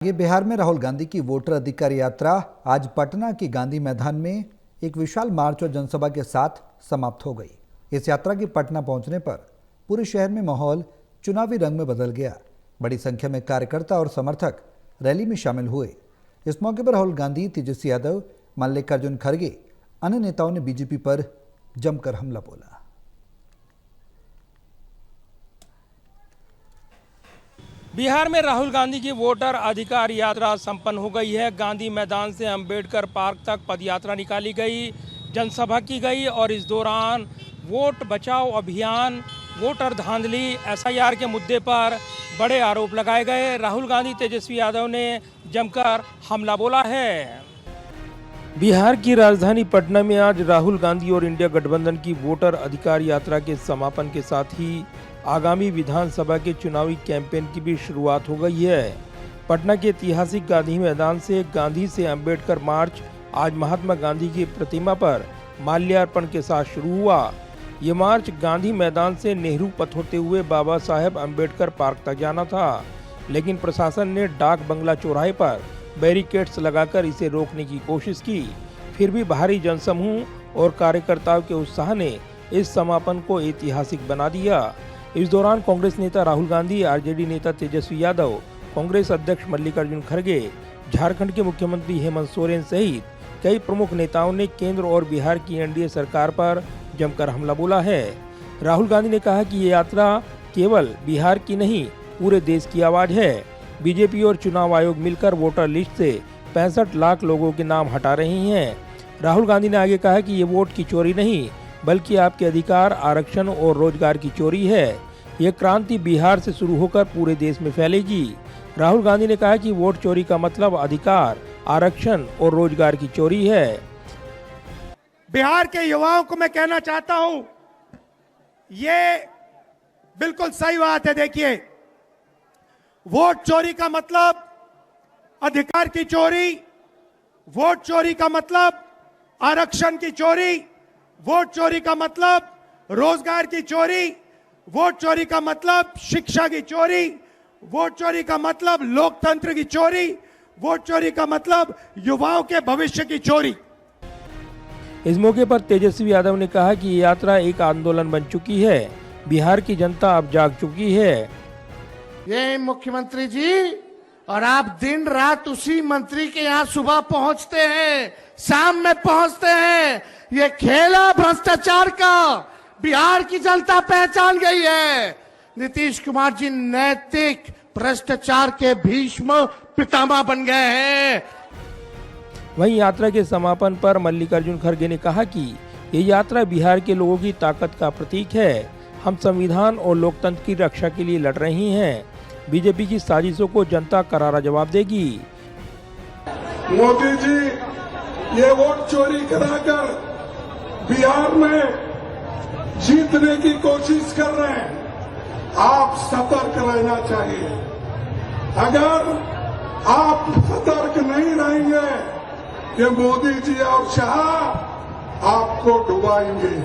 ये बिहार में राहुल गांधी की वोटर अधिकार यात्रा आज पटना के गांधी मैदान में एक विशाल मार्च और जनसभा के साथ समाप्त हो गई। इस यात्रा के पटना पहुंचने पर पूरे शहर में माहौल चुनावी रंग में बदल गया। बड़ी संख्या में कार्यकर्ता और समर्थक रैली में शामिल हुए। इस मौके पर राहुल गांधी, तेजस्वी यादव, मल्लिकार्जुन खड़गे, अन्य नेताओं ने बीजेपी पर जमकर हमला बोला। बिहार में राहुल गांधी की वोटर अधिकार यात्रा संपन्न हो गई है। गांधी मैदान से अंबेडकर पार्क तक पदयात्रा निकाली गई, जनसभा की गई और इस दौरान वोट बचाओ अभियान, वोटर धांधली, एसआईआर के मुद्दे पर बड़े आरोप लगाए गए। राहुल गांधी, तेजस्वी यादव ने जमकर हमला बोला है। बिहार की राजधानी पटना में आज राहुल गांधी और इंडिया गठबंधन की वोटर अधिकार यात्रा के समापन के साथ ही आगामी विधानसभा के चुनावी कैंपेन की भी शुरुआत हो गई है। पटना के ऐतिहासिक गांधी मैदान से गांधी से अंबेडकर मार्च आज महात्मा गांधी की प्रतिमा पर माल्यार्पण के साथ शुरू हुआ। ये मार्च गांधी मैदान से नेहरू पथ होते हुए बाबा साहेब अंबेडकर पार्क तक जाना था, लेकिन प्रशासन ने डाक बंगला चौराहे पर बैरिकेड्स लगाकर इसे रोकने की कोशिश की। फिर भी भारी जनसमूह और कार्यकर्ताओं के उत्साह ने इस समापन को ऐतिहासिक बना दिया। इस दौरान कांग्रेस नेता राहुल गांधी, आरजेडी नेता तेजस्वी यादव, कांग्रेस अध्यक्ष मल्लिकार्जुन खड़गे, झारखंड के मुख्यमंत्री हेमंत सोरेन सहित कई प्रमुख नेताओं ने केंद्र और बिहार की एनडीए सरकार पर जमकर हमला बोला है। राहुल गांधी ने कहा कि ये यात्रा केवल बिहार की नहीं, पूरे देश की आवाज है। बीजेपी और चुनाव आयोग मिलकर वोटर लिस्ट से 65 लाख लोगों के नाम हटा रही हैं। राहुल गांधी ने आगे कहा कि ये वोट की चोरी नहीं, बल्कि आपके अधिकार, आरक्षण और रोजगार की चोरी है। ये क्रांति बिहार से शुरू होकर पूरे देश में फैलेगी। राहुल गांधी ने कहा कि वोट चोरी का मतलब अधिकार, आरक्षण और रोजगार की चोरी है। बिहार के युवाओं को मैं कहना चाहता हूं, ये बिल्कुल सही बात है। देखिए, वोट चोरी का मतलब अधिकार की चोरी, वोट चोरी का मतलब आरक्षण की चोरी, वोट चोरी का मतलब रोजगार की चोरी, वोट चोरी का मतलब शिक्षा की चोरी, वोट चोरी का मतलब लोकतंत्र की चोरी, वोट चोरी का मतलब युवाओं के भविष्य की चोरी। इस मौके पर तेजस्वी यादव ने कहा कि ये यात्रा एक आंदोलन बन चुकी है। बिहार की जनता अब जाग चुकी है। ये मुख्यमंत्री जी, और आप दिन रात उसी मंत्री के यहाँ सुबह पहुंचते हैं, शाम में पहुंचते हैं। ये खेला भ्रष्टाचार का बिहार की जनता पहचान गई है। नीतीश कुमार जी नैतिक भ्रष्टाचार के भीष्म पितामह बन गए हैं। वहीं यात्रा के समापन पर मल्लिकार्जुन खड़गे ने कहा कि ये यात्रा बिहार के लोगों की ताकत का प्रतीक है। हम संविधान और लोकतंत्र की रक्षा के लिए लड़ रही हैं। बीजेपी की साजिशों को जनता करारा जवाब देगी। मोदी जी ये वोट चोरी कराकर बिहार में जीतने की कोशिश कर रहे हैं। आप सतर्क रहना चाहिए। अगर आप सतर्क नहीं रहेंगे कि मोदी जी और शाह आपको डुबाएंगे।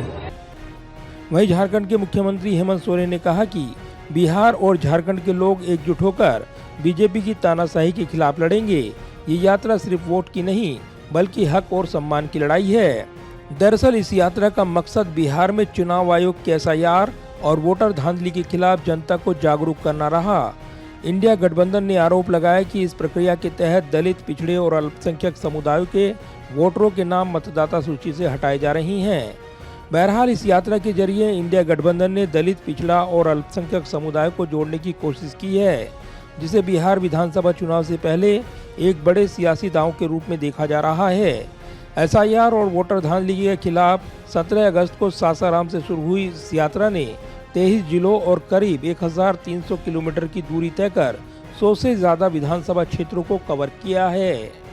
वहीं झारखंड के मुख्यमंत्री हेमंत सोरेन ने कहा कि बिहार और झारखंड के लोग एकजुट होकर बीजेपी की तानाशाही के खिलाफ लड़ेंगे। ये यात्रा सिर्फ वोट की नहीं, बल्कि हक और सम्मान की लड़ाई है। दरअसल इस यात्रा का मकसद बिहार में चुनाव आयोग के एसआईआर और वोटर धांधली के खिलाफ जनता को जागरूक करना रहा। इंडिया गठबंधन ने आरोप लगाया कि इस प्रक्रिया के तहत दलित, पिछड़े और अल्पसंख्यक समुदायों के वोटरों के नाम मतदाता सूची से हटाए जा रही हैं। बहरहाल इस यात्रा के जरिए इंडिया गठबंधन ने दलित, पिछड़ा और अल्पसंख्यक समुदाय को जोड़ने की कोशिश की है, जिसे बिहार विधानसभा चुनाव से पहले एक बड़े सियासी दांव के रूप में देखा जा रहा है। एसआईआर और वोटर धांधली के खिलाफ 17 अगस्त को सासाराम से शुरू हुई इस यात्रा ने 23 जिलों और करीब 1300 किलोमीटर की दूरी तय कर 100 से ज्यादा विधानसभा क्षेत्रों को कवर किया है।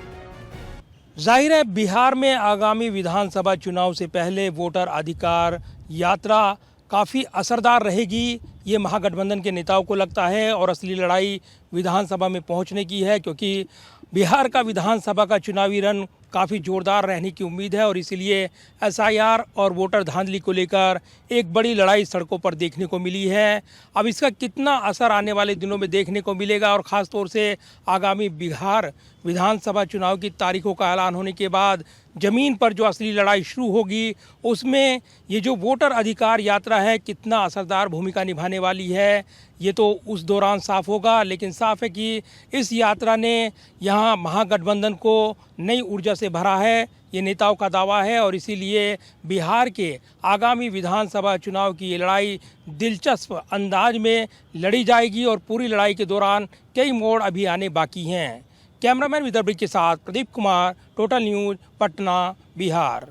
जाहिर है, बिहार में आगामी विधानसभा चुनाव से पहले वोटर अधिकार यात्रा काफ़ी असरदार रहेगी, ये महागठबंधन के नेताओं को लगता है। और असली लड़ाई विधानसभा में पहुंचने की है, क्योंकि बिहार का विधानसभा का चुनावी रण काफ़ी जोरदार रहने की उम्मीद है और इसीलिए एसआईआर और वोटर धांधली को लेकर एक बड़ी लड़ाई सड़कों पर देखने को मिली है। अब इसका कितना असर आने वाले दिनों में देखने को मिलेगा और ख़ास तौर से आगामी बिहार विधानसभा चुनाव की तारीखों का ऐलान होने के बाद ज़मीन पर जो असली लड़ाई शुरू होगी, उसमें ये जो वोटर अधिकार यात्रा है कितना असरदार भूमिका निभाने वाली है, ये तो उस दौरान साफ होगा। लेकिन साफ है कि इस यात्रा ने यहाँ महागठबंधन को नई ऊर्जा से भरा है, ये नेताओं का दावा है और इसीलिए बिहार के आगामी विधानसभा चुनाव की ये लड़ाई दिलचस्प अंदाज में लड़ी जाएगी और पूरी लड़ाई के दौरान कई मोड़ अभी आने बाकी हैं। कैमरामैन विदर्भ के साथ प्रदीप कुमार, टोटल न्यूज़, पटना, बिहार।